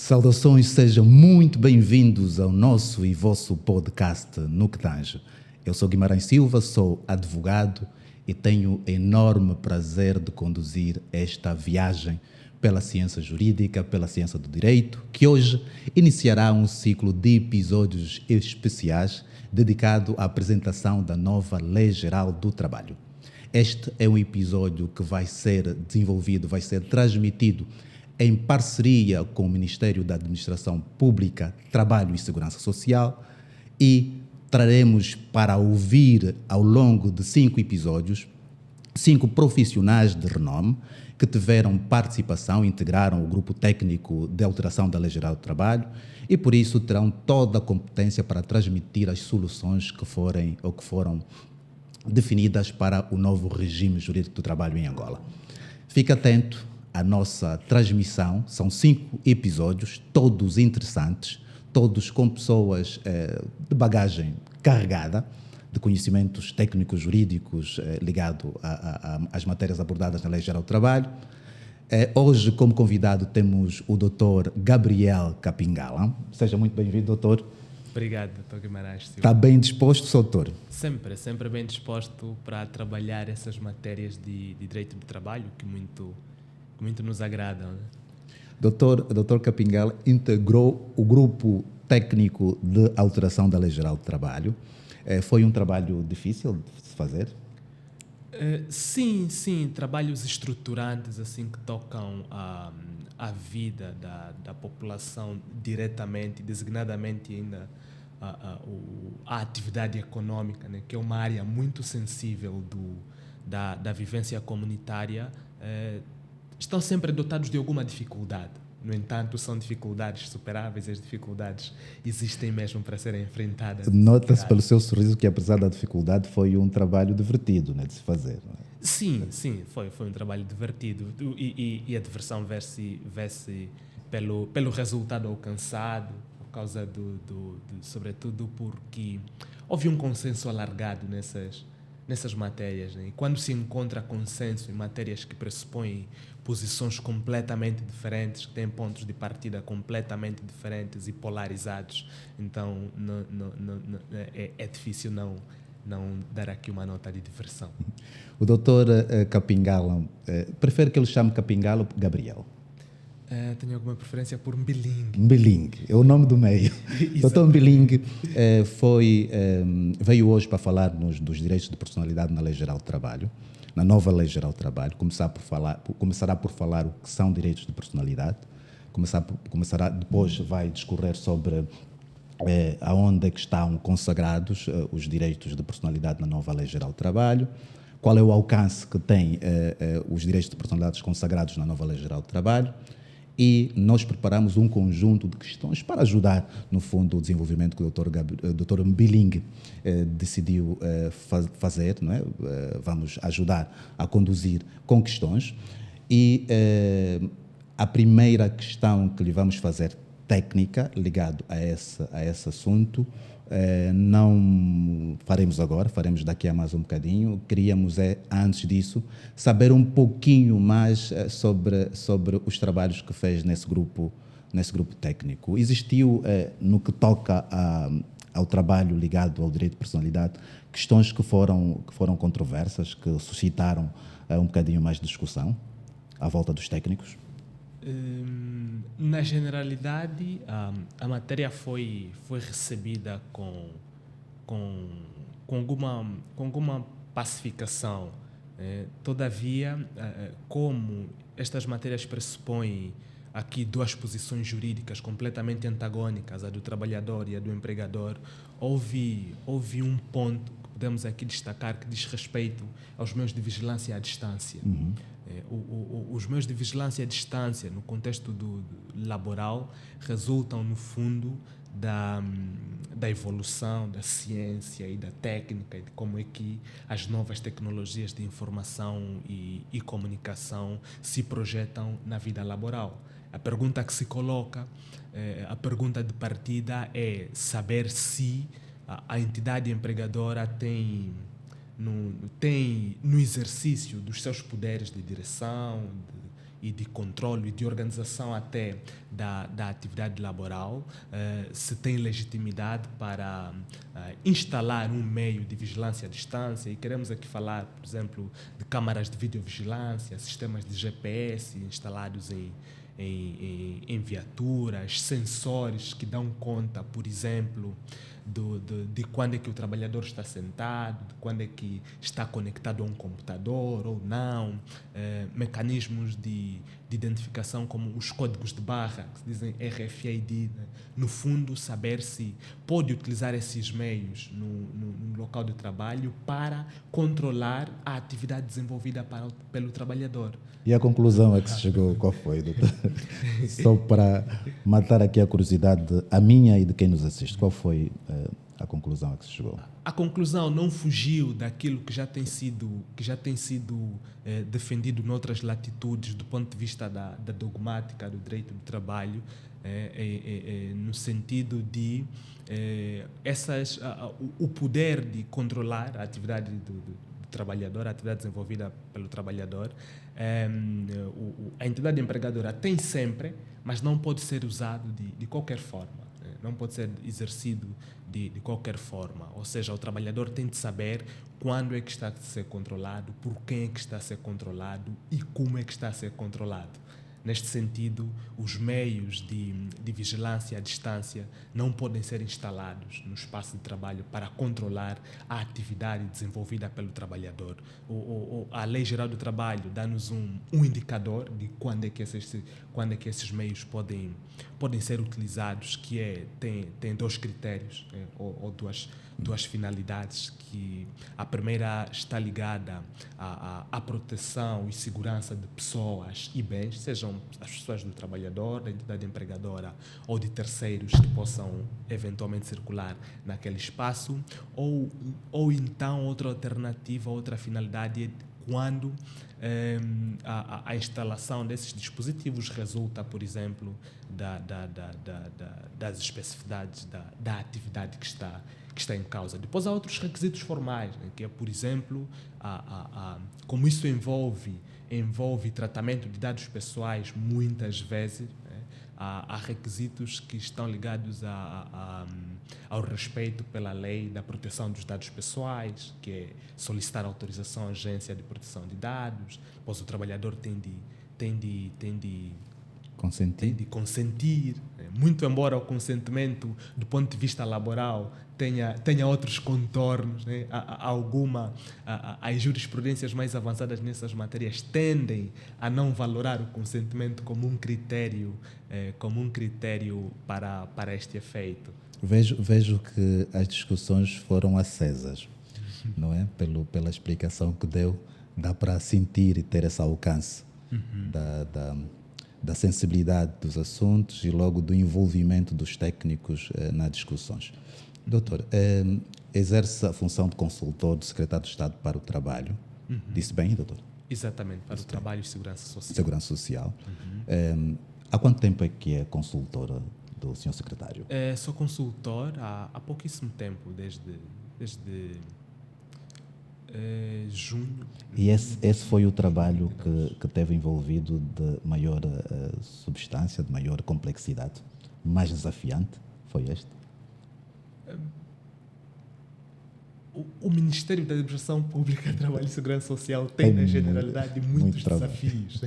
Saudações, sejam muito bem-vindos ao nosso e vosso podcast No Que Tange. Eu sou Guimarães Silva, sou advogado e tenho enorme prazer de conduzir esta viagem pela ciência jurídica, pela ciência do direito, que hoje iniciará um ciclo de episódios especiais dedicado à apresentação da nova Lei Geral do Trabalho. Este é um episódio que vai ser desenvolvido, vai ser transmitido em parceria com o Ministério da Administração Pública, Trabalho e Segurança Social, e traremos para ouvir ao longo de 5 episódios 5 profissionais de renome que tiveram participação, integraram o grupo técnico de alteração da Lei Geral do Trabalho e por isso terão toda a competência para transmitir as soluções que foram definidas para o novo regime jurídico do trabalho em Angola. Fique atento à nossa transmissão, são 5 episódios, todos interessantes, todos com pessoas de bagagem carregada, de conhecimentos técnicos jurídicos ligados às matérias abordadas na Lei Geral do Trabalho. Hoje, como convidado, temos o Dr. Gabriel Capingala. Seja muito bem-vindo, doutor. Obrigado, Dr. Guimarães. Está bem disposto, doutor? Sempre bem disposto para trabalhar essas matérias de direito do trabalho que muito nos agradam. Né? Dr. Capingala integrou o grupo técnico de alteração da Lei Geral do Trabalho. Foi um trabalho difícil de se fazer? Sim, trabalhos estruturantes assim que tocam a vida da população diretamente, designadamente ainda a atividade econômica, né, que é uma área muito sensível da vivência comunitária, estão sempre dotados de alguma dificuldade. No entanto, são dificuldades superáveis, as dificuldades existem mesmo para serem enfrentadas. Nota-se pelo seu sorriso que, apesar da dificuldade, foi um trabalho divertido, né, de se fazer. Não é? Sim, foi um trabalho divertido e a diversão vê-se pelo resultado alcançado, por causa sobretudo porque houve um consenso alargado nessas matérias, né? E quando se encontra consenso em matérias que pressupõem posições completamente diferentes, que têm pontos de partida completamente diferentes e polarizados, então é difícil não dar aqui uma nota de diversão. O doutor Capingala, prefere que ele chame Capingala ou Gabriel? Tenho alguma preferência por Mbiling. Mbiling, é o nome do meio. Doutor Mbiling veio hoje para falar-nos dos direitos de personalidade na Lei Geral do Trabalho, na nova Lei Geral do Trabalho. Começará por falar o que são direitos de personalidade, depois vai discorrer sobre aonde é que estão consagrados os direitos de personalidade na nova Lei Geral do Trabalho, qual é o alcance que têm os direitos de personalidade consagrados na nova Lei Geral do Trabalho, e nós preparamos um conjunto de questões para ajudar, no fundo, o desenvolvimento que o Dr. Mbiling decidiu fazer, não é? Vamos ajudar a conduzir com questões. E a primeira questão que lhe vamos fazer técnica, ligado a esse assunto, não faremos agora, faremos daqui a mais um bocadinho. Queríamos, antes disso, saber um pouquinho mais sobre os trabalhos que fez nesse grupo técnico. Existiu, no que toca ao trabalho ligado ao direito de personalidade, questões que foram controversas, que suscitaram um bocadinho mais de discussão à volta dos técnicos? Na generalidade, a matéria foi recebida com alguma pacificação. Todavia, como estas matérias pressupõem aqui 2 posições jurídicas completamente antagônicas, a do trabalhador e a do empregador, houve um ponto que podemos aqui destacar que diz respeito aos meios de vigilância à distância. Uhum. Os meios de vigilância à distância, no contexto laboral, resultam, no fundo, da evolução da ciência e da técnica e de como é que as novas tecnologias de informação e comunicação se projetam na vida laboral. A pergunta que se coloca, a pergunta de partida é saber se a entidade empregadora tem no exercício dos seus poderes de direção e de controle e de organização até da atividade laboral, se tem legitimidade para instalar um meio de vigilância à distância, e queremos aqui falar, por exemplo, de câmaras de videovigilância, sistemas de GPS instalados em viaturas, sensores que dão conta, por exemplo, de quando é que o trabalhador está sentado, de quando é que está conectado a um computador ou não, mecanismos de identificação como os códigos de barra, que se dizem RFID, né? No fundo, saber se pode utilizar esses meios no local de trabalho para controlar a atividade desenvolvida pelo trabalhador. E a conclusão a que se chegou, qual foi, doutor? Só para matar aqui a curiosidade, a minha e de quem nos assiste, qual foi a conclusão a que se chegou? A conclusão não fugiu daquilo que já tem sido defendido noutras latitudes do ponto de vista da dogmática do direito do trabalho, no sentido de o poder de controlar a atividade do trabalhador, a atividade desenvolvida pelo trabalhador. A entidade empregadora tem sempre, mas não pode ser usado de qualquer forma. Não pode ser exercido de qualquer forma. Ou seja, o trabalhador tem de saber quando é que está a ser controlado, por quem é que está a ser controlado e como é que está a ser controlado. Neste sentido, os meios de vigilância à distância não podem ser instalados no espaço de trabalho para controlar a atividade desenvolvida pelo trabalhador. A Lei Geral do Trabalho dá-nos um indicador de quando é que esses meios podem ser utilizados, que tem dois critérios, ou duas finalidades, que a primeira está ligada à proteção e segurança de pessoas e bens, sejam as pessoas do trabalhador, da entidade empregadora ou de terceiros que possam eventualmente circular naquele espaço, ou então outra alternativa, outra finalidade é quando a instalação desses dispositivos resulta, por exemplo, das especificidades da atividade que está em causa. Depois há outros requisitos formais, né, que é, por exemplo, como isso envolve tratamento de dados pessoais, muitas vezes, né, há requisitos que estão ligados ao respeito pela lei da proteção dos dados pessoais, que é solicitar autorização à agência de proteção de dados, pois o trabalhador tem de consentir, muito embora o consentimento do ponto de vista laboral tenha outros contornos, né? As jurisprudências mais avançadas nessas matérias tendem a não valorar o consentimento como um critério para este efeito. Vejo que as discussões foram acesas, não é? Pela explicação que deu, dá para sentir e ter esse alcance da sensibilidade dos assuntos e logo do envolvimento dos técnicos nas discussões. Doutor, exerce a função de consultor do Secretário de Estado para o Trabalho. Disse bem, doutor? Exatamente, para o Trabalho e Segurança Social. Segurança Social. Há quanto tempo é que é consultora do Sr. Secretário? Sou consultor há pouquíssimo tempo, desde junho. E esse foi o trabalho que teve envolvido de maior substância, de maior complexidade, mais desafiante? Foi este? O Ministério da Administração Pública, Trabalho e Segurança Social tem na generalidade, muitos desafios.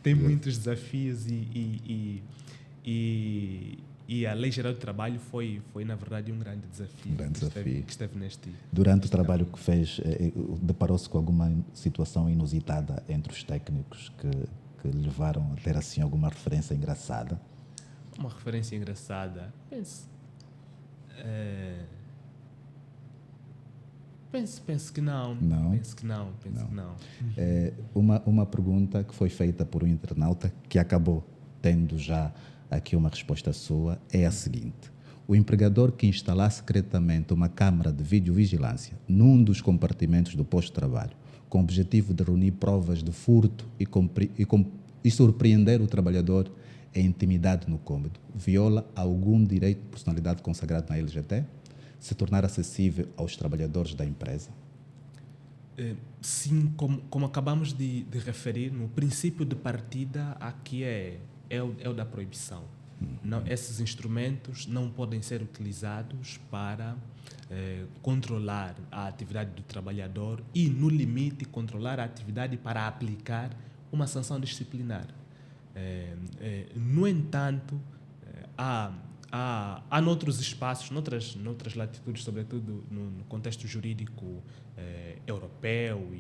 Tem muitos desafios e a Lei Geral do Trabalho foi na verdade, um grande desafio. Que esteve neste... Durante o trabalho que fez, deparou-se com alguma situação inusitada entre os técnicos que levaram a ter assim alguma referência engraçada? Uma referência engraçada? Penso que não. Penso que não. Uma pergunta que foi feita por um internauta que acabou tendo já aqui uma resposta sua é a seguinte: o empregador que instalar secretamente uma câmara de videovigilância num dos compartimentos do posto de trabalho com o objetivo de reunir provas de furto e surpreender o trabalhador em intimidade no cômodo, viola algum direito de personalidade consagrado na LGT? Se tornar acessível aos trabalhadores da empresa? sim, como acabamos de referir, no princípio de partida aqui é o da proibição. Não, esses instrumentos não podem ser utilizados para controlar a atividade do trabalhador e, no limite, controlar a atividade para aplicar uma sanção disciplinar. No entanto, há noutros espaços, noutras latitudes, sobretudo no contexto jurídico europeu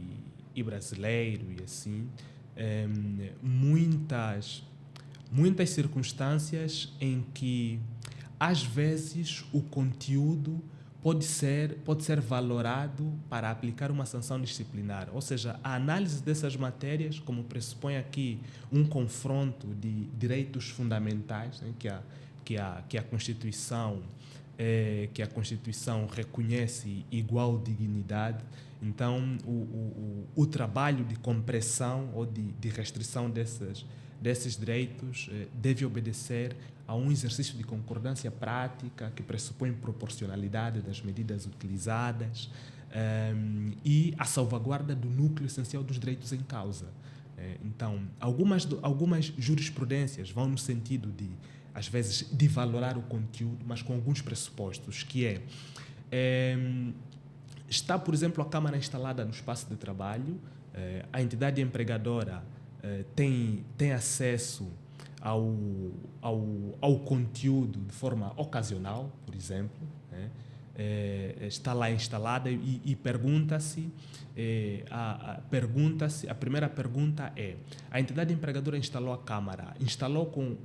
e brasileiro e assim, muitas circunstâncias em que, às vezes, o conteúdo pode ser valorado para aplicar uma sanção disciplinar. Ou seja, a análise dessas matérias, como pressupõe aqui um confronto de direitos fundamentais, né, que a Constituição reconhece igual dignidade. Então, o trabalho de compressão ou de restrição desses direitos deve obedecer a um exercício de concordância prática que pressupõe proporcionalidade das medidas utilizadas e a salvaguarda do núcleo essencial dos direitos em causa. Então, algumas jurisprudências vão no sentido de, às vezes, de valorar o conteúdo, mas com alguns pressupostos, que está, por exemplo, a Câmara instalada no espaço de trabalho, a entidade empregadora tem acesso ao conteúdo de forma ocasional, por exemplo, né? Está lá instalada e pergunta-se, a primeira pergunta é: a entidade empregadora instalou a Câmara, instalou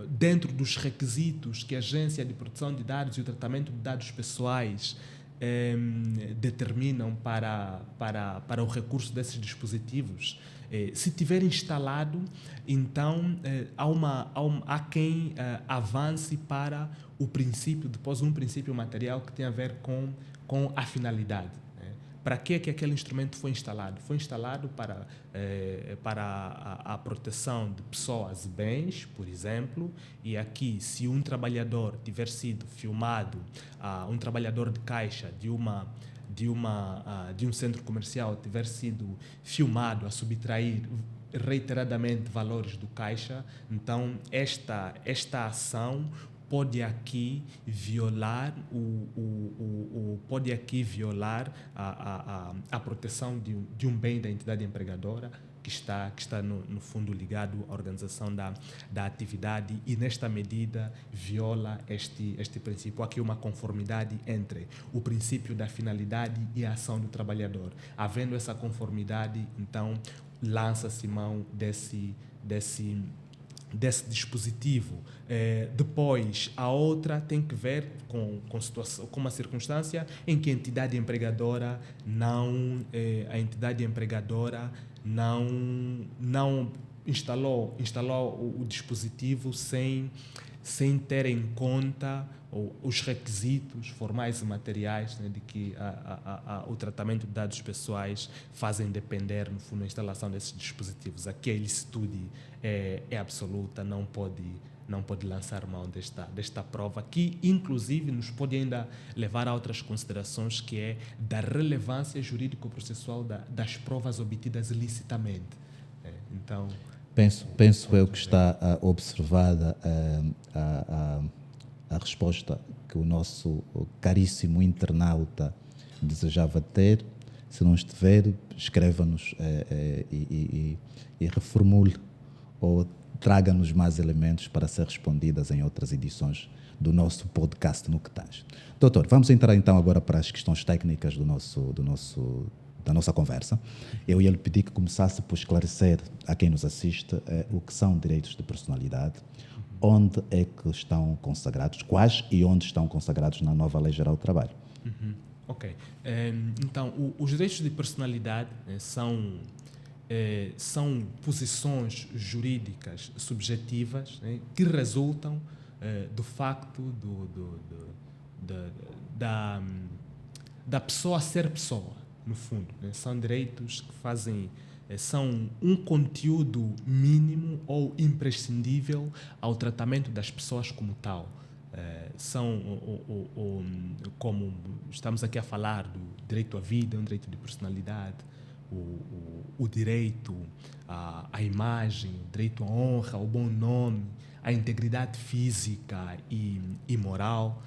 dentro dos requisitos que a Agência de Proteção de Dados e o Tratamento de Dados Pessoais determinam para o recurso desses dispositivos? Se tiver instalado, então há quem avance para o princípio, depois um princípio material que tem a ver com a finalidade. Para que aquele instrumento foi instalado? Foi instalado para a proteção de pessoas e bens, por exemplo, e aqui, se um trabalhador tiver sido filmado, um trabalhador de caixa de um centro comercial tiver sido filmado a subtrair reiteradamente valores do caixa, então esta ação pode aqui violar a proteção de um bem da entidade empregadora que está no fundo ligado à organização da atividade, e nesta medida viola este princípio. Há aqui uma conformidade entre o princípio da finalidade e a ação do trabalhador. Havendo essa conformidade, então lança-se mão desse dispositivo. Depois, a outra tem que ver com uma circunstância em que a entidade empregadora não instalou o dispositivo sem ter em conta os requisitos formais e materiais, né, de que o tratamento de dados pessoais fazem depender, no fundo, a instalação desses dispositivos. Aqui a ilicitude é absoluta, não pode lançar mão desta prova, que inclusive nos pode ainda levar a outras considerações, que é da relevância jurídico-processual das provas obtidas ilicitamente. Então, penso eu que está observada a resposta que o nosso caríssimo internauta desejava ter. Se não estiver, escreva-nos e reformule ou traga-nos mais elementos para ser respondidas em outras edições do nosso podcast no que tange. Doutor, vamos entrar então agora para as questões técnicas da nossa conversa. Eu ia lhe pedir que começasse por esclarecer a quem nos assiste o que são direitos de personalidade, onde é que estão consagrados, quais e onde estão consagrados na nova Lei Geral do Trabalho. Ok. Então, os direitos de personalidade são posições jurídicas subjetivas, né, que resultam do facto da pessoa ser pessoa, no fundo. Né? São direitos que são um conteúdo mínimo ou imprescindível ao tratamento das pessoas como tal. são, como estamos aqui a falar, do direito à vida, um direito de personalidade, o direito à imagem, o direito à honra, ao bom nome, à integridade física e moral,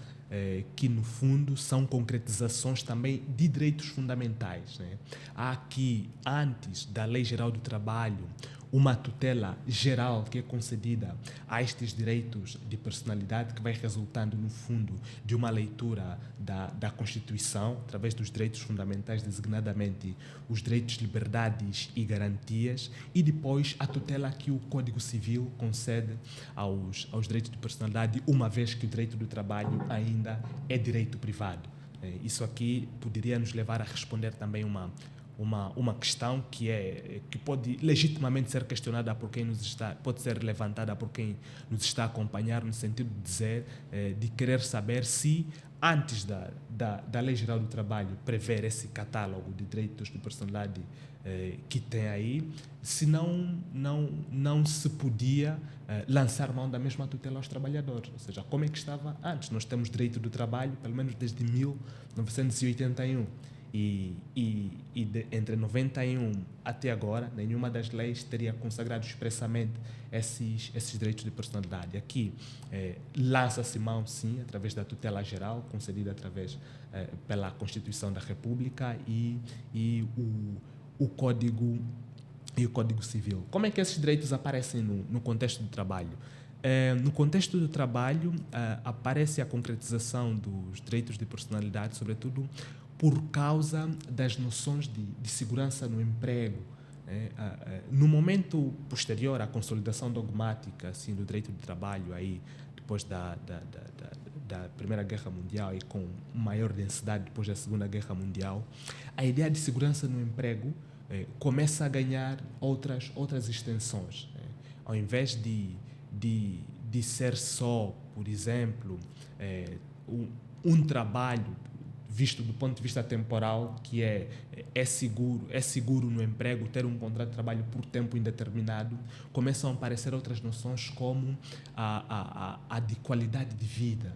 que no fundo são concretizações também de direitos fundamentais, né? Há aqui, antes da Lei Geral do Trabalho, uma tutela geral que é concedida a estes direitos de personalidade, que vai resultando, no fundo, de uma leitura da Constituição, através dos direitos fundamentais, designadamente os direitos, liberdades e garantias, e depois a tutela que o Código Civil concede aos direitos de personalidade, uma vez que o direito do trabalho ainda é direito privado. Isso aqui poderia nos levar a responder também uma questão que pode legitimamente ser questionada por quem pode ser levantada por quem nos está a acompanhar, no sentido de dizer, de querer saber se antes da Lei Geral do Trabalho prever esse catálogo de direitos de personalidade que tem aí, se não se podia lançar mão da mesma tutela aos trabalhadores, ou seja, como é que estava antes. Nós temos direito do trabalho, pelo menos desde 1981, entre 91 até agora, nenhuma das leis teria consagrado expressamente esses direitos de personalidade. Aqui lança-se mão, sim, através da tutela geral, concedida pela Constituição da República e o Código Civil. Como é que esses direitos aparecem no contexto do trabalho? No contexto do trabalho, aparece a concretização dos direitos de personalidade, sobretudo por causa das noções de segurança no emprego. No momento posterior à consolidação dogmática, assim, do direito de trabalho, aí, depois da Primeira Guerra Mundial e com maior densidade depois da Segunda Guerra Mundial, a ideia de segurança no emprego começa a ganhar outras extensões. Ao invés de ser só, por exemplo, um trabalho visto do ponto de vista temporal, que é seguro no emprego, ter um contrato de trabalho por tempo indeterminado, começam a aparecer outras noções como a de qualidade de vida,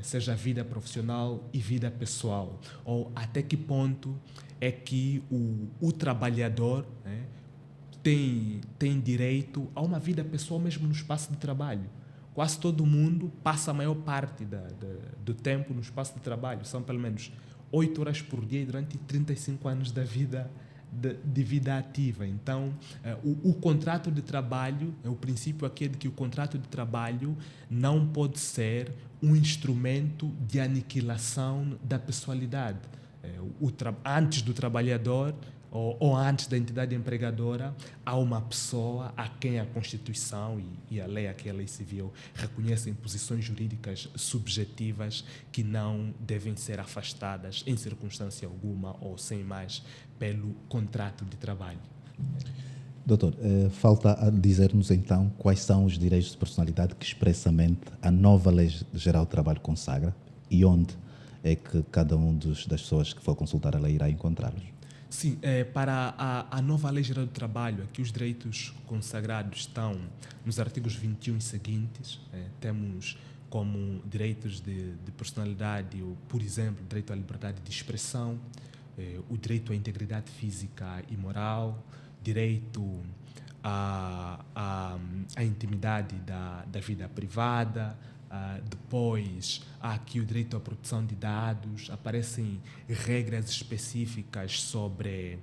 seja vida profissional e vida pessoal, ou até que ponto é que o trabalhador tem direito a uma vida pessoal mesmo no espaço de trabalho. Quase todo mundo passa a maior parte do tempo no espaço de trabalho. São pelo menos 8 horas por dia durante 35 anos da vida de vida ativa. Então, o contrato de trabalho, o princípio aqui é de que o contrato de trabalho não pode ser um instrumento de aniquilação da pessoalidade. Antes do trabalhador, ou antes da entidade empregadora, há uma pessoa a quem a Constituição e a lei civil reconhecem posições jurídicas subjetivas que não devem ser afastadas em circunstância alguma ou sem mais pelo contrato de trabalho. Doutor, falta a dizer-nos então quais são os direitos de personalidade que expressamente a nova Lei Geral do Trabalho consagra e onde é que cada das pessoas que for consultar a lei irá encontrá-los. Sim, para a nova Lei Geral do Trabalho, aqui os direitos consagrados estão nos artigos 21 e seguintes. Temos como direitos de personalidade, por exemplo, o direito à liberdade de expressão, o direito à integridade física e moral, direito à intimidade da vida privada. Depois há aqui o direito à proteção de dados, aparecem regras específicas sobre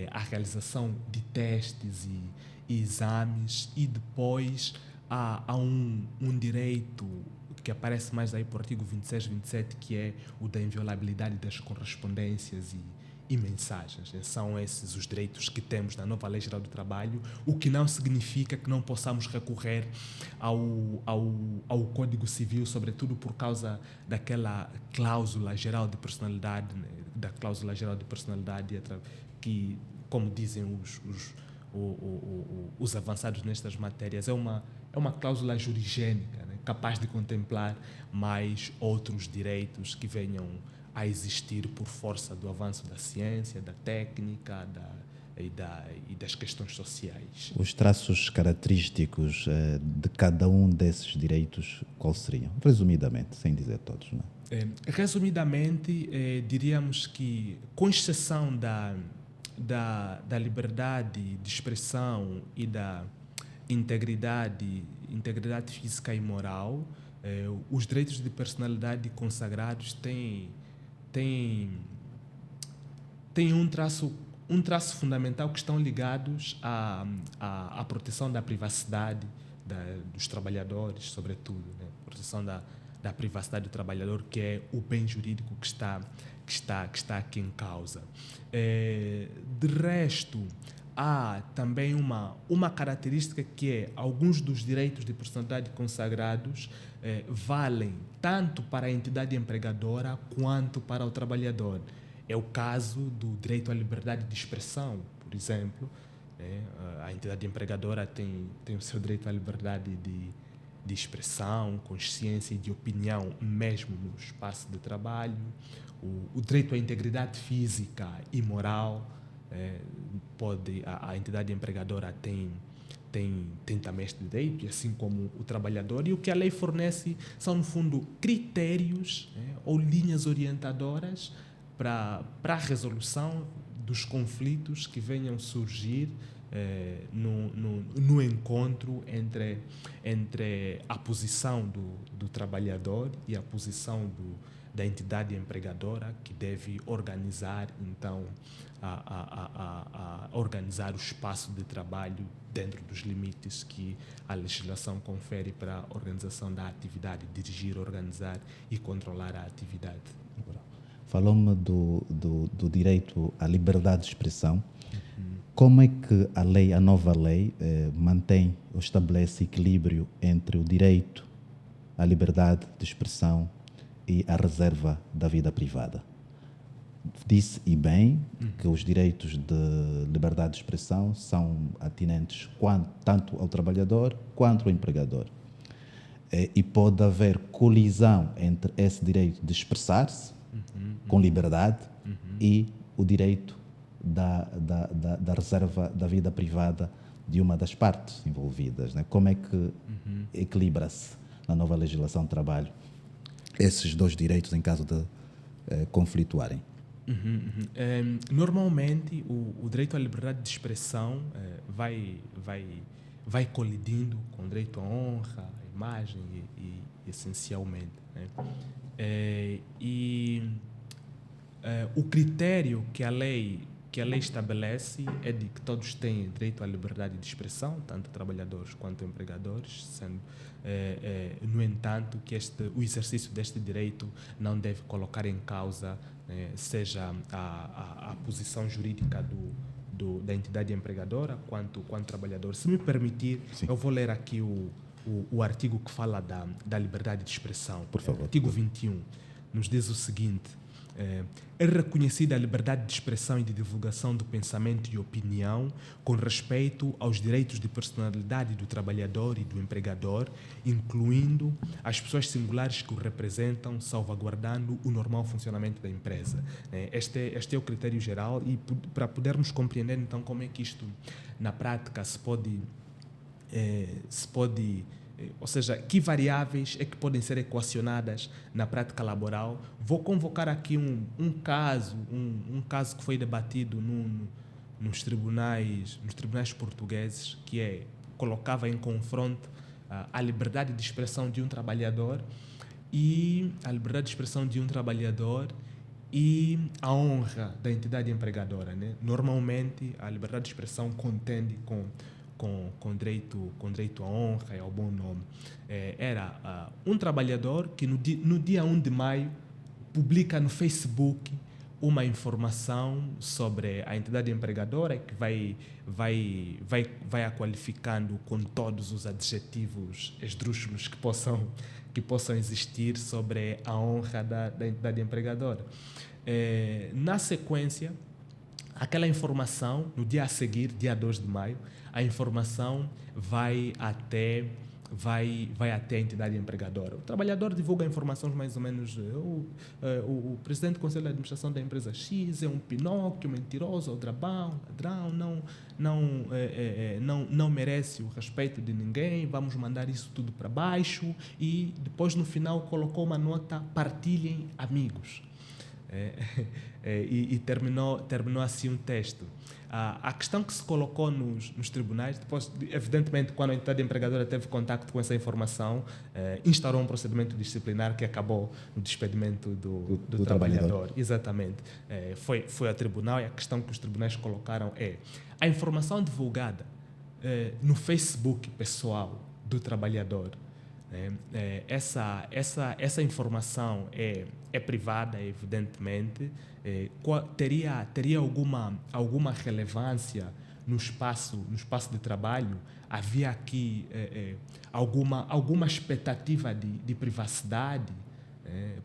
a realização de testes e exames, e depois há um direito que aparece mais aí por artigo 26, 27, que é o da inviolabilidade das correspondências e mensagens. São esses os direitos que temos na nova Lei Geral do Trabalho, o que não significa que não possamos recorrer ao Código Civil, sobretudo por causa daquela cláusula geral de personalidade, né? Da cláusula geral de personalidade que, como dizem os avançados nestas matérias, é uma cláusula jurisgênica, né? Capaz de contemplar mais outros direitos que venham a existir por força do avanço da ciência, da técnica, e das questões sociais. Os traços característicos de cada um desses direitos, quais seriam? Resumidamente, sem dizer todos, não é? Resumidamente, diríamos que, com exceção da liberdade de expressão e da integridade física e moral, os direitos de personalidade consagrados têm um traço fundamental, que estão ligados à proteção da privacidade dos trabalhadores, sobretudo, né? Proteção da privacidade do trabalhador, que é o bem jurídico que está aqui em causa. De resto, há também uma característica, que é: alguns dos direitos de personalidade consagrados valem tanto para a entidade empregadora quanto para o trabalhador. É o caso do direito à liberdade de expressão, por exemplo, né? A entidade empregadora tem o seu direito à liberdade de expressão, consciência e de opinião, mesmo no espaço de trabalho. O direito à integridade física e moral, a entidade empregadora tem também este direito, assim como o trabalhador. E o que a lei fornece são, no fundo, critérios, ou linhas orientadoras para a resolução dos conflitos que venham surgir no encontro entre a posição do trabalhador e a posição da entidade empregadora, que deve organizar, então, organizar o espaço de trabalho dentro dos limites que a legislação confere para a organização da atividade, dirigir, organizar e controlar a atividade. Falou-me do direito à liberdade de expressão. Como é que a nova lei, mantém ou estabelece equilíbrio entre o direito à liberdade de expressão e a reserva da vida privada? Disse, e bem, que os direitos de liberdade de expressão são atinentes tanto ao trabalhador quanto ao empregador. E pode haver colisão entre esse direito de expressar-se com liberdade e o direito da reserva da vida privada de uma das partes envolvidas, né? Como é que equilibra-se na nova legislação de trabalho esses dois direitos em caso de conflituarem? Normalmente, o direito à liberdade de expressão vai colidindo com o direito à honra, à imagem e essencialmente, né? O critério que a lei estabelece é de que todos têm direito à liberdade de expressão, tanto trabalhadores quanto empregadores, sendo, no entanto, que o exercício deste direito não deve colocar em causa, seja a posição jurídica da entidade empregadora quanto trabalhador. Se me permitir, sim, eu vou ler aqui o artigo que fala da liberdade de expressão. Por favor. Artigo 21 nos diz o seguinte: é reconhecida a liberdade de expressão e de divulgação do pensamento e opinião com respeito aos direitos de personalidade do trabalhador e do empregador, incluindo as pessoas singulares que o representam, salvaguardando o normal funcionamento da empresa. Este é o critério geral, e para podermos compreender, então, como é que isto, na prática, se pode ou seja, que variáveis é que podem ser equacionadas na prática laboral. Vou convocar aqui um caso que foi debatido nos tribunais portugueses, que colocava em confronto a liberdade de expressão de um trabalhador e a honra da entidade empregadora, né? Normalmente, a liberdade de expressão contende com direito à honra e ao bom nome. Era um trabalhador que no dia 1 de maio publica no Facebook uma informação sobre a entidade empregadora, que vai a qualificando com todos os adjetivos esdrúxulos que possam existir sobre a honra da entidade empregadora. Na sequência, aquela informação, no dia a seguir, dia 2 de maio, a informação vai até vai até a entidade empregadora. O trabalhador divulga informações mais ou menos, o presidente do Conselho de Administração da empresa X é um Pinóquio, mentiroso, aldrabão, ladrão, não merece o respeito de ninguém, vamos mandar isso tudo para baixo, e depois no final colocou uma nota: partilhem, amigos. E terminou assim um texto. A questão que se colocou nos tribunais, depois, evidentemente, quando a entidade empregadora teve contacto com essa informação, instaurou um procedimento disciplinar que acabou no despedimento do trabalhador. Exatamente. Foi a tribunal, e a questão que os tribunais colocaram é: a informação divulgada no Facebook pessoal do trabalhador, essa informação é privada, evidentemente, teria alguma relevância no espaço de trabalho? Havia aqui alguma expectativa de privacidade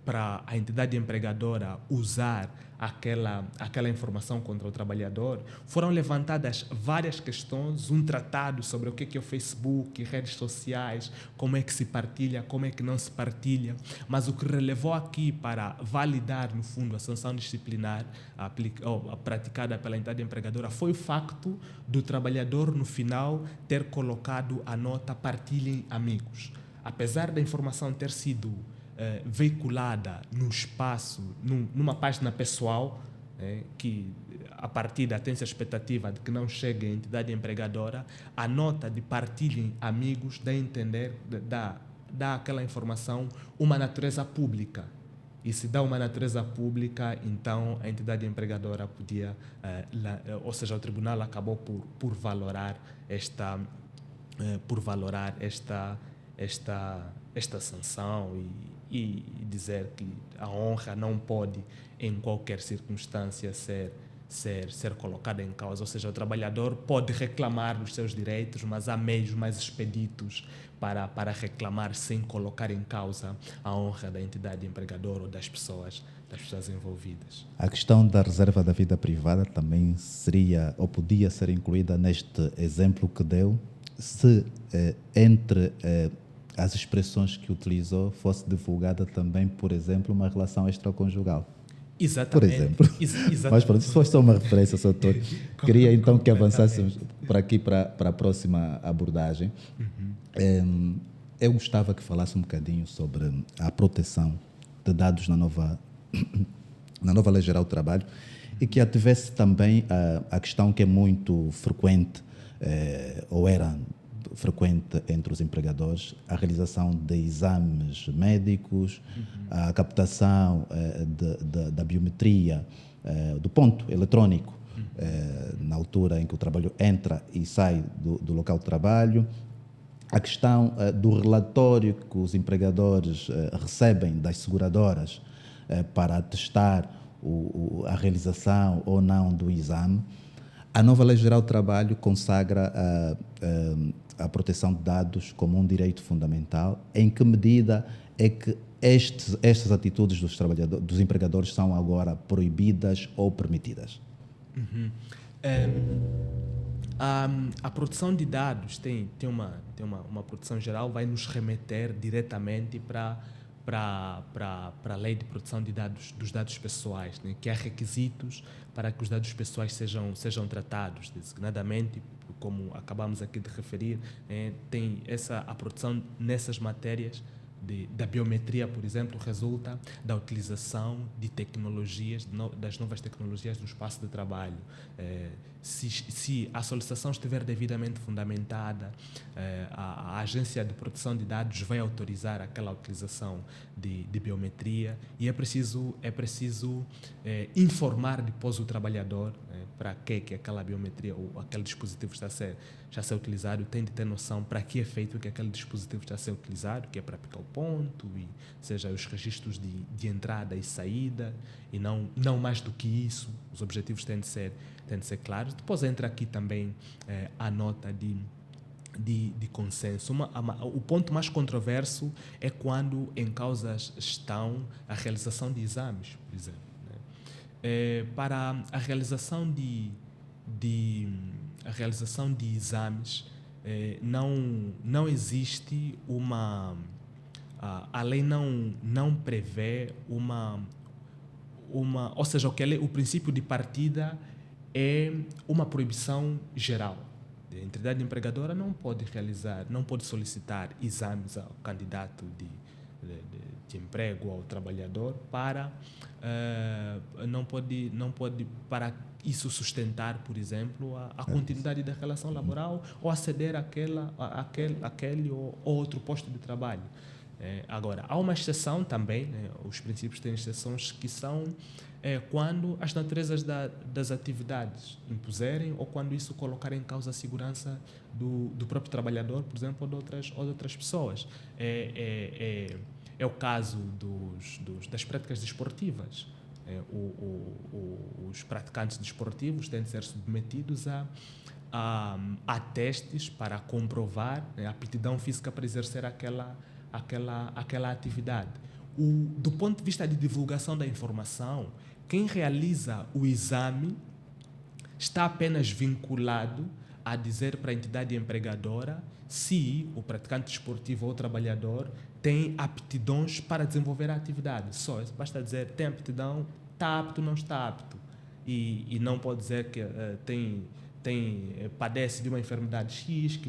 para a entidade empregadora usar aquela informação contra o trabalhador? Foram levantadas várias questões, um tratado sobre o que é o Facebook, redes sociais, como é que se partilha, como é que não se partilha, mas o que relevou aqui para validar, no fundo, a sanção disciplinar praticada pela entidade empregadora foi o facto do trabalhador, no final, ter colocado a nota: partilhem, amigos. Apesar da informação ter sido veiculada no espaço, numa página pessoal, que a partida tem-se a expectativa de que não chegue à entidade empregadora, a nota de partilhem, amigos, dá a entender, dá àquela informação uma natureza pública. E se dá uma natureza pública, então a entidade empregadora podia, ou seja, o tribunal acabou por valorar esta sanção e dizer que a honra não pode, em qualquer circunstância, ser colocada em causa. Ou seja, o trabalhador pode reclamar os seus direitos, mas há meios mais expeditos para reclamar sem colocar em causa a honra da entidade empregadora ou das pessoas envolvidas. A questão da reserva da vida privada também seria ou podia ser incluída neste exemplo que deu, se entre as expressões que utilizou fosse divulgada também, por exemplo, uma relação extraconjugal. Exatamente. Por exemplo. Mas pronto, isso foi só uma referência, Sr. Doutor. Queria então que avançássemos para aqui, para a próxima abordagem. Eu gostava que falasse um bocadinho sobre a proteção de dados na nova Lei Geral do Trabalho, e que ativesse também a questão que é muito frequente, ou era frequente entre os empregadores, a realização de exames médicos, a captação da biometria, do ponto eletrónico, na altura em que o trabalho entra e sai do local de trabalho, a questão do relatório que os empregadores recebem das seguradoras para atestar a realização ou não do exame. A nova Lei Geral do Trabalho consagra a proteção de dados como um direito fundamental. Em que medida é que estas atitudes dos empregadores são agora proibidas ou permitidas? A produção de dados tem uma produção geral, vai nos remeter diretamente para a lei de proteção de dados, dos dados pessoais, né? Que há requisitos para que os dados pessoais sejam tratados, designadamente, como acabamos aqui de referir, tem a produção nessas matérias da biometria, por exemplo, resulta da utilização de tecnologias, das novas tecnologias no espaço de trabalho. Se a solicitação estiver devidamente fundamentada, a Agência de Proteção de Dados vai autorizar aquela utilização de biometria, e é preciso informar depois o trabalhador para que aquela biometria ou aquele dispositivo está a ser utilizado, tem de ter noção para que efeito que aquele dispositivo está a ser utilizado, que é para picar o ponto, e seja os registros de entrada e saída, e não mais do que isso. Os objetivos têm de ser claros. Depois entra aqui também a nota de consenso. O ponto mais controverso é quando em causas estão a realização de exames, por exemplo. Para a realização de exames, não existe uma... a lei não prevê ou seja, o princípio de partida é uma proibição geral. A entidade empregadora não pode solicitar exames ao candidato de emprego ao trabalhador para para isso sustentar, por exemplo, a continuidade da relação laboral ou aceder àquele ou outro posto de trabalho. Agora, há uma exceção também, né? Os princípios têm exceções que são quando as naturezas das atividades impuserem ou quando isso colocar em causa a segurança do próprio trabalhador, por exemplo, ou de outras pessoas. É o caso das práticas desportivas. Os praticantes desportivos têm de ser submetidos a testes para comprovar, né, a aptidão física para exercer aquela atividade. Do ponto de vista de divulgação da informação, quem realiza o exame está apenas vinculado a dizer para a entidade empregadora se o praticante desportivo ou o trabalhador tem aptidões para desenvolver a atividade. Só basta dizer tem aptidão, está apto, não está apto. E não pode dizer que padece de uma enfermidade X,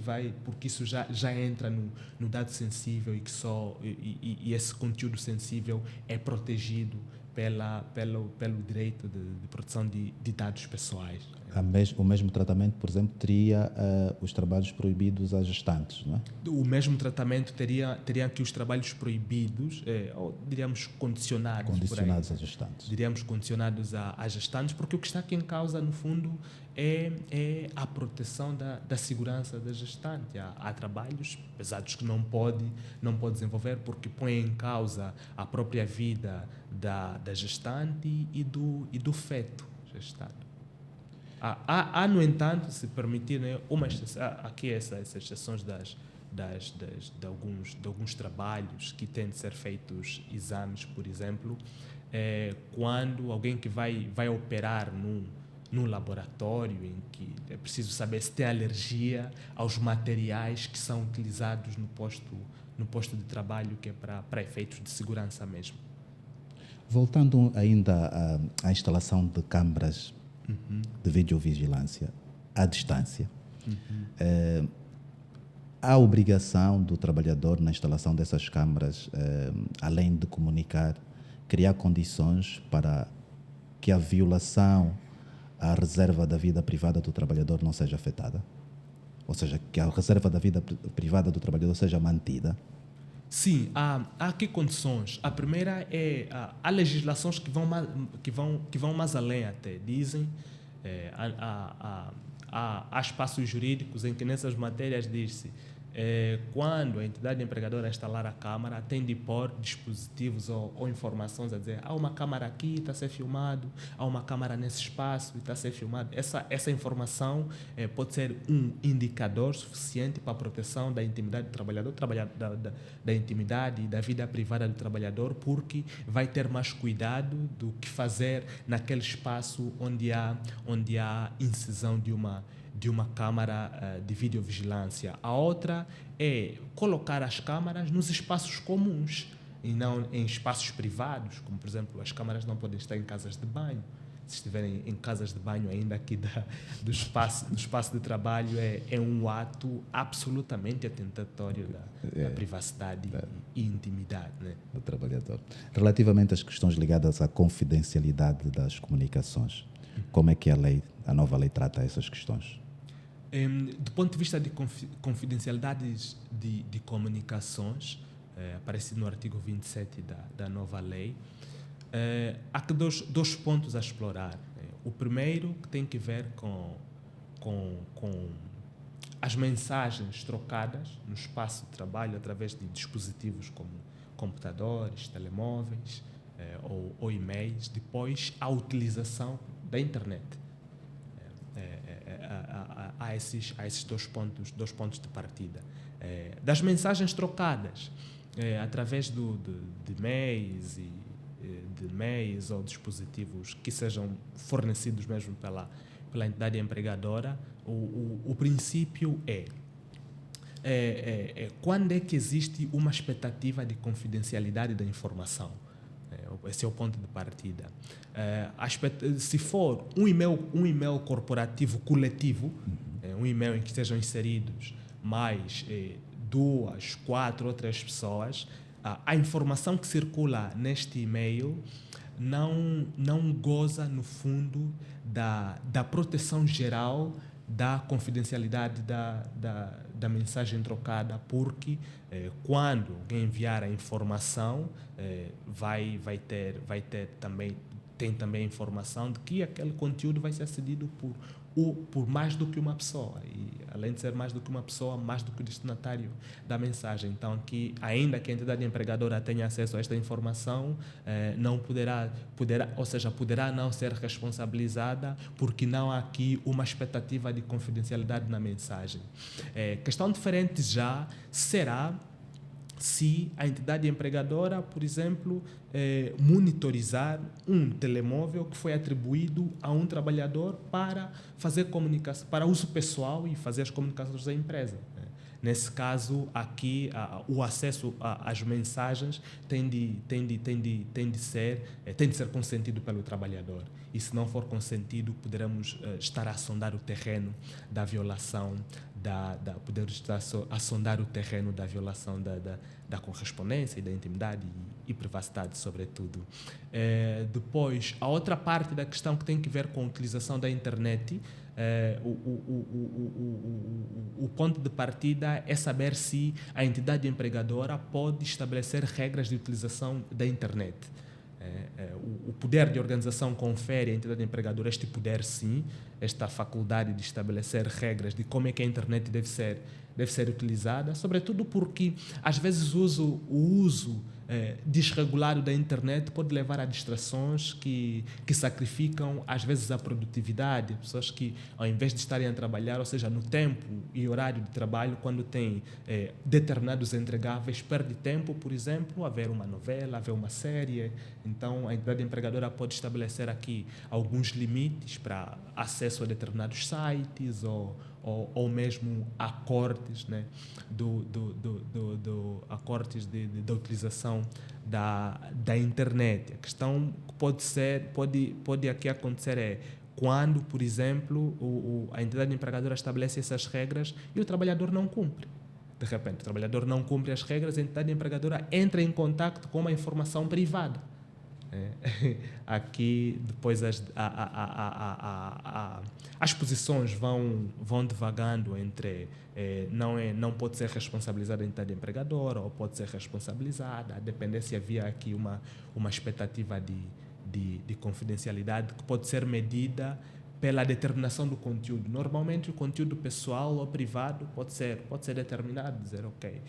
porque isso já entra no dado sensível e esse conteúdo sensível é protegido pelo direito de proteção de dados pessoais. O mesmo tratamento, por exemplo, teria os trabalhos proibidos às gestantes, não é? O mesmo tratamento teria que os trabalhos proibidos, ou diríamos condicionados às gestantes. Diríamos condicionados às gestantes, porque o que está aqui em causa, no fundo, é a proteção da segurança da gestante. Há trabalhos pesados que não pode desenvolver porque põe em causa a própria vida da gestante e do feto gestado. Há, no entanto, se permitir, né, uma exceção, aqui essas exceções de alguns trabalhos que têm de ser feitos exames, por exemplo, quando alguém que vai operar num laboratório em que é preciso saber se tem alergia aos materiais que são utilizados no posto de trabalho, que é para efeitos de segurança mesmo. Voltando ainda à instalação de câmaras de videovigilância à distância, há a obrigação do trabalhador na instalação dessas câmaras, além de comunicar, criar condições para que a violação à reserva da vida privada do trabalhador não seja afetada? Ou seja, que a reserva da vida privada do trabalhador seja mantida? Sim, há aqui condições. A primeira é há legislações que vão mais além até. Dizem, há espaços jurídicos em que nessas matérias diz-se quando a entidade empregadora instalar a câmara, tem de pôr dispositivos ou informações a dizer há uma câmara aqui, está a ser filmado, há uma câmara nesse espaço e está a ser filmado. Essa informação pode ser um indicador suficiente para a proteção da intimidade do trabalhador, da intimidade e da vida privada do trabalhador, porque vai ter mais cuidado do que fazer naquele espaço onde há incisão de uma câmara de videovigilância. A outra é colocar as câmaras nos espaços comuns e não em espaços privados, como, por exemplo, as câmaras não podem estar em casas de banho. Se estiverem em casas de banho ainda aqui do espaço de trabalho, é um ato absolutamente atentatório da privacidade e intimidade, né, do trabalhador. Relativamente às questões ligadas à confidencialidade das comunicações, como é que a nova lei trata essas questões? Do ponto de vista de confidencialidades de comunicações, aparece no artigo 27 da nova lei, há dois pontos a explorar. O primeiro, que tem que ver com as mensagens trocadas no espaço de trabalho através de dispositivos como computadores, telemóveis ou e-mails, depois a utilização da internet. Há esses dois pontos de partida. Das mensagens trocadas através de mails ou dispositivos que sejam fornecidos mesmo pela entidade empregadora, o princípio é quando é que existe uma expectativa de confidencialidade da informação. Esse é o ponto de partida. Se for um e-mail corporativo coletivo, um e-mail em que estejam inseridos mais 2, 4 outras pessoas, a informação que circula neste e-mail não goza, no fundo, da proteção geral da confidencialidade da mensagem trocada, porque quando alguém enviar a informação, tem também a informação de que aquele conteúdo vai ser acedido por mais do que uma pessoa. E, além de ser mais do que uma pessoa, mais do que o destinatário da mensagem. Então, aqui, ainda que a entidade empregadora tenha acesso a esta informação, não poderá não ser responsabilizada, porque não há aqui uma expectativa de confidencialidade na mensagem. Questão diferente já será se a entidade empregadora, por exemplo, monitorizar um telemóvel que foi atribuído a um trabalhador para fazer comunicação, para uso pessoal e fazer as comunicações da empresa. Nesse caso, aqui, o acesso às mensagens tem de ser consentido pelo trabalhador. E, se não for consentido, poderemos estar a sondar o terreno da violação da correspondência e da intimidade e privacidade, sobretudo. Depois, a outra parte da questão que tem que ver com a utilização da internet, o ponto de partida é saber se a entidade empregadora pode estabelecer regras de utilização da internet. O poder de organização confere à entidade empregadora este poder, sim, esta faculdade de estabelecer regras de como é que a internet deve ser utilizada, sobretudo porque, às vezes, o uso desregulado da internet pode levar a distrações que sacrificam, às vezes, a produtividade. Pessoas que, ao invés de estarem a trabalhar, ou seja, no tempo e horário de trabalho, quando têm determinados entregáveis, perde tempo, por exemplo, a ver uma novela, a ver uma série. Então, a entidade empregadora pode estabelecer aqui alguns limites para acesso a determinados sites ou mesmo acortes, né, acortes da utilização da internet. A questão que pode aqui acontecer é quando, por exemplo, a entidade empregadora estabelece essas regras e o trabalhador não cumpre. De repente, o trabalhador não cumpre as regras, a entidade empregadora entra em contato com uma informação privada. Aqui, depois, as posições vão divagando entre não pode ser responsabilizada a entidade empregadora ou pode ser responsabilizada, a depender se havia aqui uma expectativa de confidencialidade que pode ser medida pela determinação do conteúdo. Normalmente, o conteúdo pessoal ou privado pode ser determinado, dizer, ok,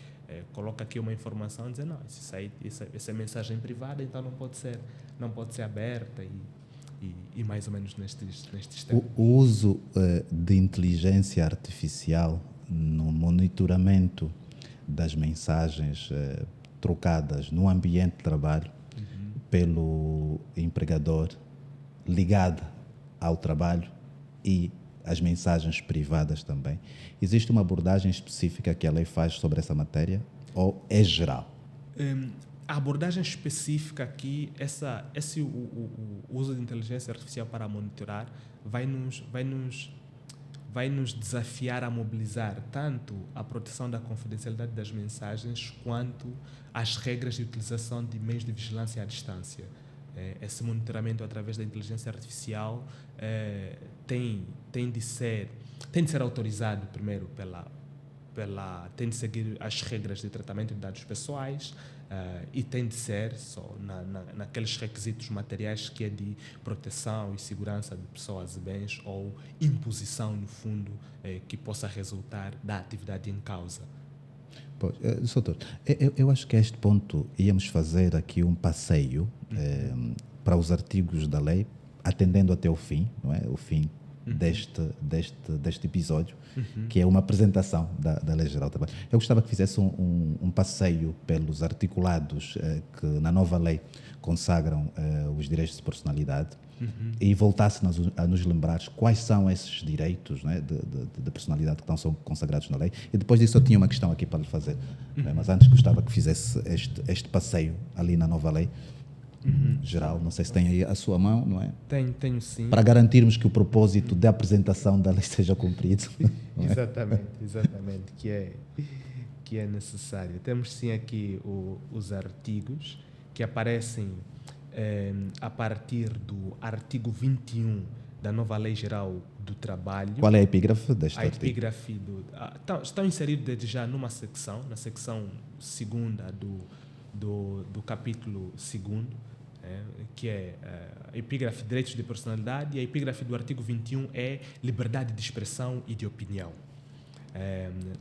coloca aqui uma informação, dizer, não, essa é mensagem privada, então não pode ser aberta e mais ou menos nestes termos. O uso de inteligência artificial no monitoramento das mensagens trocadas no ambiente de trabalho pelo empregador ligado ao trabalho e as mensagens privadas também. Existe uma abordagem específica que a lei faz sobre essa matéria ou é geral? A abordagem específica aqui, o uso de inteligência artificial para monitorar vai nos desafiar a mobilizar tanto a proteção da confidencialidade das mensagens quanto as regras de utilização de meios de vigilância à distância. Esse monitoramento através da inteligência artificial tem de ser autorizado primeiro tem de seguir as regras de tratamento de dados pessoais e tem de ser só naqueles requisitos materiais que é de proteção e segurança de pessoas e bens ou imposição, no fundo, que possa resultar da atividade em causa. Doutor, eu acho que a este ponto íamos fazer aqui um passeio para os artigos da lei, atendendo até o fim, não é? O fim deste episódio, que é uma apresentação da Lei Geral do Trabalho. Eu gostava que fizesse um passeio pelos articulados que na nova lei consagram os direitos de personalidade e voltasse a nos lembrar quais são esses direitos, né, de personalidade que são consagrados na lei. E depois disso eu tinha uma questão aqui para lhe fazer, né, mas antes gostava que fizesse este passeio ali na nova lei geral. Não sei se tem aí a sua mão, não é? Tenho sim. Para garantirmos que o propósito da apresentação da lei seja cumprido. Exatamente, que é necessário. Temos sim aqui os artigos que aparecem a partir do artigo 21 da nova Lei Geral do Trabalho. Qual é a epígrafe deste artigo? A epígrafe estão inseridos desde já na secção 2ª do capítulo 2º, que é a epígrafe de direitos de personalidade, e a epígrafe do artigo 21 é liberdade de expressão e de opinião.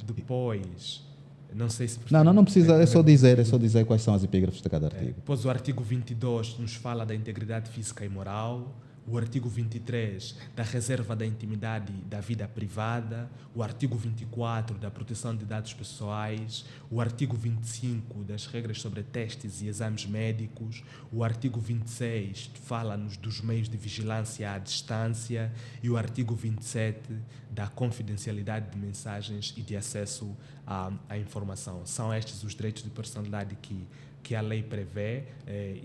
Depois, não sei se... Não precisa, é só dizer quais são as epígrafes de cada artigo. Depois o artigo 22 nos fala da integridade física e moral, o artigo 23 da reserva da intimidade da vida privada, o artigo 24 da proteção de dados pessoais, o artigo 25 das regras sobre testes e exames médicos, o artigo 26 fala-nos dos meios de vigilância à distância e o artigo 27 da confidencialidade de mensagens e de acesso à informação. São estes os direitos de personalidade que a lei prevê.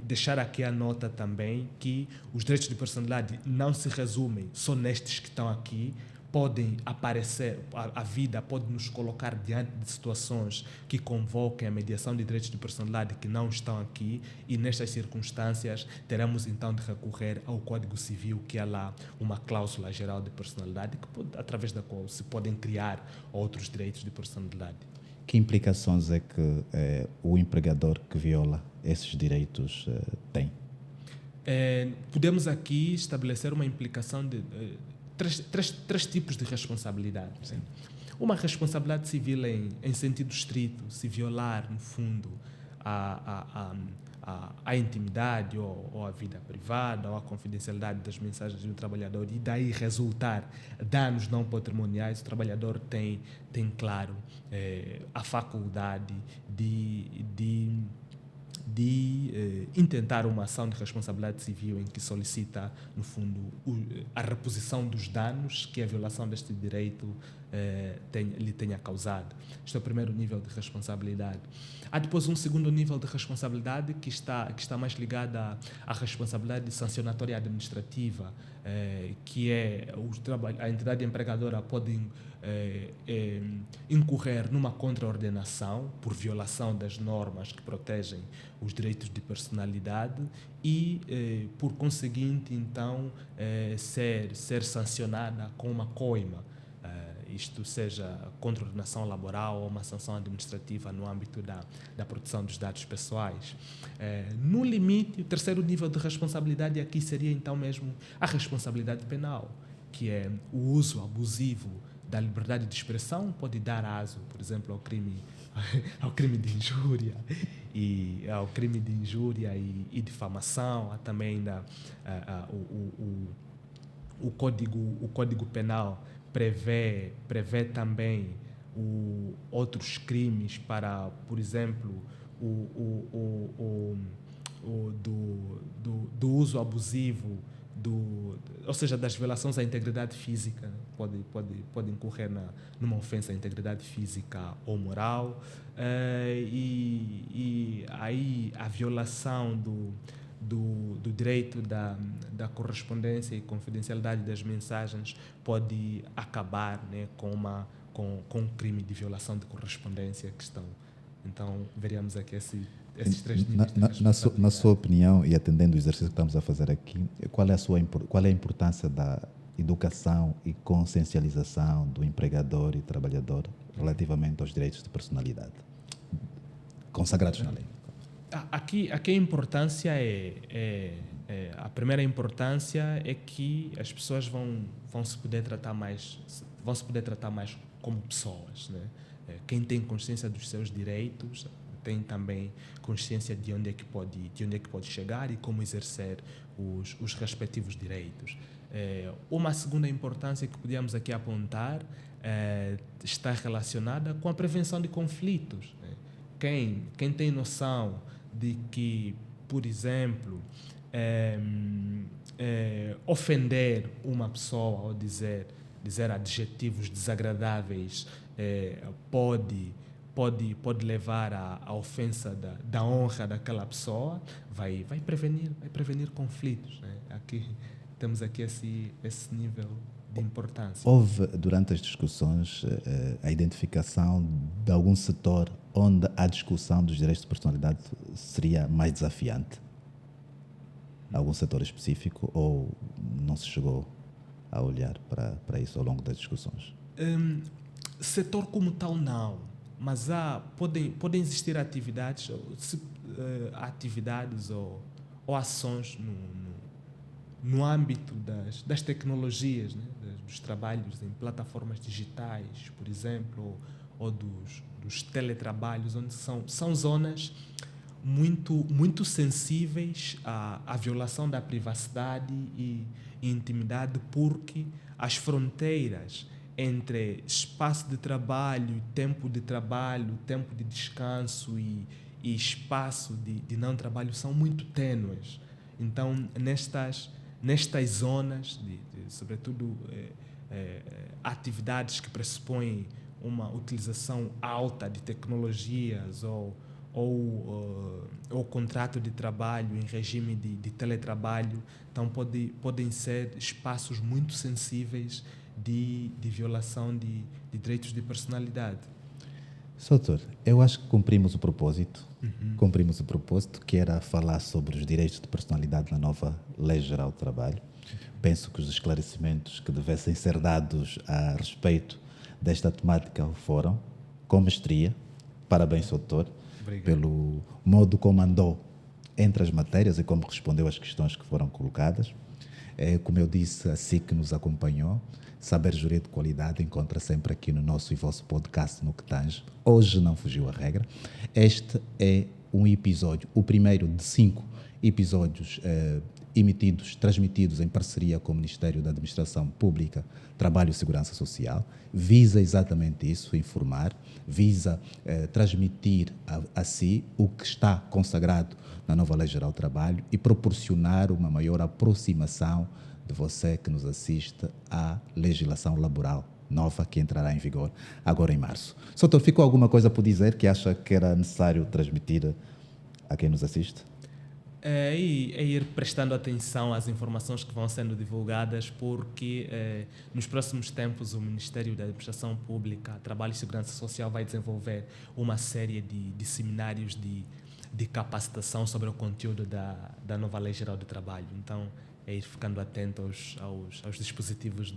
Deixar aqui a nota também que os direitos de personalidade não se resumem só nestes que estão aqui, podem aparecer, a vida pode nos colocar diante de situações que convoquem a mediação de direitos de personalidade que não estão aqui, e nestas circunstâncias teremos então de recorrer ao Código Civil, que é lá uma cláusula geral de personalidade através da qual se podem criar outros direitos de personalidade. Que implicações é que o empregador que viola esses direitos tem? Podemos aqui estabelecer uma implicação de três tipos de responsabilidade. Sim. Uma responsabilidade civil em sentido estrito, se violar, no fundo, a intimidade ou a vida privada ou a confidencialidade das mensagens do trabalhador, e daí resultar danos não patrimoniais. O trabalhador tem claro, a faculdade de intentar uma ação de responsabilidade civil em que solicita, no fundo, a reposição dos danos que a violação deste direito lhe tenha causado. Este é o primeiro nível de responsabilidade. Há depois um segundo nível de responsabilidade que está mais ligado à responsabilidade sancionatória administrativa, que é a entidade empregadora pode incorrer numa contraordenação por violação das normas que protegem os direitos de personalidade e, por conseguinte, então, ser sancionada com uma coima. Isto seja contraordenação laboral ou uma sanção administrativa no âmbito da proteção dos dados pessoais. No limite, o terceiro nível de responsabilidade aqui seria então mesmo a responsabilidade penal, que é o uso abusivo da liberdade de expressão, pode dar aso, por exemplo, ao crime de injúria e difamação. Há também o Código Penal prevê também outros crimes para, por exemplo, do uso abusivo, ou seja, das violações à integridade física, pode incorrer numa ofensa à integridade física ou moral, e aí a violação do direito da correspondência e confidencialidade das mensagens pode acabar, né, com um crime de violação de correspondência que estão. Então, veríamos aqui esses três níveis de responsabilidade. Na sua opinião, e atendendo o exercício que estamos a fazer aqui, qual é a importância da educação e consciencialização do empregador e trabalhador relativamente aos direitos de personalidade consagrados na lei? Aqui a importância a primeira importância é que as pessoas vão se poder tratar mais como pessoas, né? Quem tem consciência dos seus direitos tem também consciência de onde é que pode chegar e como exercer os respectivos direitos. Uma segunda importância que podíamos aqui apontar está relacionada com a prevenção de conflitos, né? Quem tem noção de que, por exemplo, ofender uma pessoa ou dizer adjetivos desagradáveis pode levar à ofensa da honra daquela pessoa, vai prevenir conflitos, né? Temos aqui esse nível de importância. Houve, durante as discussões, a identificação de algum setor onde a discussão dos direitos de personalidade seria mais desafiante? Algum setor específico, ou não se chegou a olhar para isso ao longo das discussões? Setor como tal, não. Mas podem existir atividades ou ações no âmbito das tecnologias, né? Dos trabalhos em plataformas digitais, por exemplo, ou dos teletrabalhos, onde são zonas muito sensíveis à violação da privacidade e intimidade, porque as fronteiras entre espaço de trabalho, tempo de descanso e espaço de não trabalho são muito tênues. Então, nestas zonas, sobretudo atividades que pressupõem uma utilização alta de tecnologias ou contrato de trabalho em regime de teletrabalho, então podem ser espaços muito sensíveis de violação de direitos de personalidade. Doutor, eu acho que cumprimos o propósito. Cumprimos o propósito, que era falar sobre os direitos de personalidade na nova Lei Geral do Trabalho. Penso que os esclarecimentos que devessem ser dados a respeito desta temática foram com mestria. Parabéns, doutor, pelo modo como andou entre as matérias e como respondeu às questões que foram colocadas. Como eu disse, a SIC nos acompanhou. Saber Jurídico de Qualidade encontra sempre aqui no nosso e vosso podcast no que tange. Hoje não fugiu a regra. Este é um episódio, o primeiro de 5 episódios transmitidos em parceria com o Ministério da Administração Pública, Trabalho e Segurança Social. Visa exatamente isso, informar, visa transmitir a si o que está consagrado na nova Lei Geral do Trabalho e proporcionar uma maior aproximação de você que nos assiste à legislação laboral nova que entrará em vigor agora em março. Doutor, ficou alguma coisa por dizer que acha que era necessário transmitir a quem nos assiste? É ir prestando atenção às informações que vão sendo divulgadas, porque nos próximos tempos o Ministério da Administração Pública, Trabalho e Segurança Social vai desenvolver uma série de seminários de capacitação sobre o conteúdo da nova Lei Geral do Trabalho. Então, é ir ficando atento aos dispositivos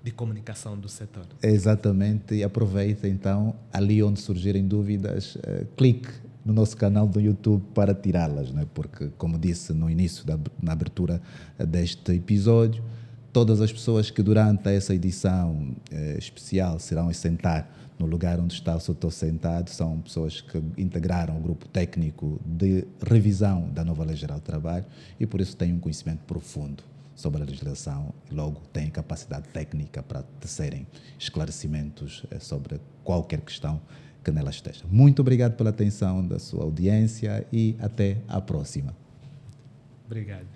de comunicação do setor. Exatamente, e aproveita então, ali onde surgirem dúvidas, clique no nosso canal do YouTube para tirá-las, né? Porque, como disse no início, na abertura deste episódio, todas as pessoas que durante essa edição especial serão assentar no lugar onde está o doutor sentado são pessoas que integraram o grupo técnico de revisão da nova Lei Geral do Trabalho e por isso têm um conhecimento profundo sobre a legislação e logo têm capacidade técnica para tecerem esclarecimentos sobre qualquer questão que nela esteja. Muito obrigado pela atenção da sua audiência e até à próxima. Obrigado.